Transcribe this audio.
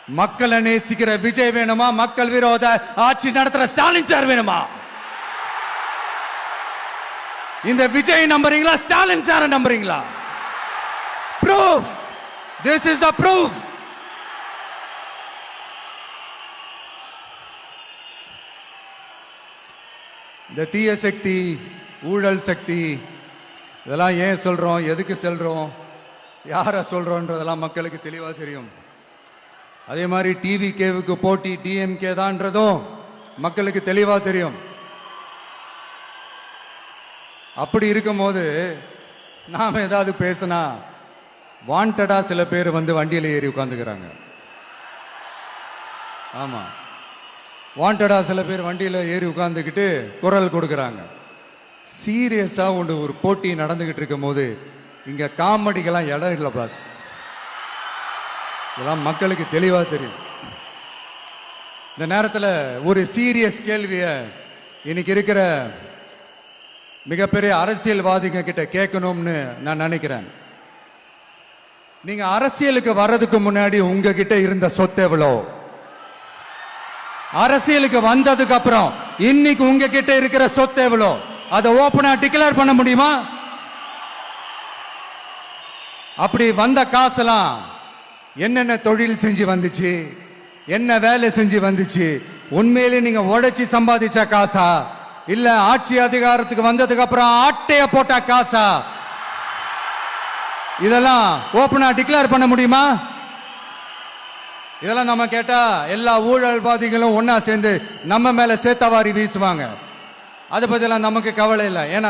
மக்களை நேசிக்கிற விஜய் வேணுமா, மக்கள் விரோத ஆட்சி நடத்துற ஸ்டாலின் சார் வேணுமா? இந்த விஜய் நம்புறீங்களா, ஸ்டாலின் சார் நம்புறீங்களா? Proof, this is the proof. இந்த தீய சக்தி, ஊழல் சக்தி, இதெல்லாம் ஏன் சொல்றோம், எதுக்கு சொல்றோம், யார சொல்றோன்றதெல்லாம் மக்களுக்கு தெளிவா தெரியும். அதே மாதிரி டிவி கேவுக்கு போட்டி டிஎம்கே தான்றதும் மக்களுக்கு தெளிவா தெரியும். அப்படி இருக்கும்போது நாம ஏதாவது பேசினா வாண்டடா சில பேர் வந்து வண்டியில ஏறி உட்கார்ந்துக்கிறாங்க. ஆமா, வாண்டடா சில பேர் வண்டியில ஏறி உட்கார்ந்துக்கிட்டு குரல் கொடுக்கறாங்க. சீரியஸா ஒரு போட்டி நடந்துகிட்டு இருக்கும் போது இங்க காமெடிக்கெல்லாம் இடம் இல்லை பாஸ். இதெல்லாம் மக்களுக்கு தெளிவா தெரியும். இந்த நேரத்தில் ஒரு சீரியஸ் கேள்விய இன்னைக்கு இருக்கிற மிகப்பெரிய அரசியல்வாதிங்க கிட்ட கேட்கணும்னு நான் நினைக்கிறேன். நீங்க அரசியலுக்கு வர்றதுக்கு முன்னாடி உங்ககிட்ட இருந்த சொத்து எவ்வளோ? அரசியலுக்கு வந்ததுக்கு அப்புறம் இன்னைக்கு உங்ககிட்ட இருக்கிற சொத்து எவ்வளோ? அதை ஓபனா டிக்ளேர் பண்ண முடியுமா? அப்படி வந்த காசெல்லாம் என்னென்ன தொழில் செஞ்சு வந்துச்சு, என்ன வேலை செஞ்சு வந்துச்சு, உண்மையிலே நீங்க உழைச்சி சம்பாதிச்ச காசா, இல்ல ஆட்சி அதிகாரத்துக்கு வந்ததுக்கு அப்புறம் ஆட்டைய போட்ட காசா? இதெல்லாம் ஓபனா டிக்ளேர் பண்ண முடியுமா? இதெல்லாம் நம்ம கேட்டா எல்லா ஊழல்வாதிகளும் ஒன்னா சேர்ந்து நம்ம மேல சேத்தவாரி வீசுவாங்க. அதை பத்தி எல்லாம் நமக்கு கவலை இல்லை. ஏன்னா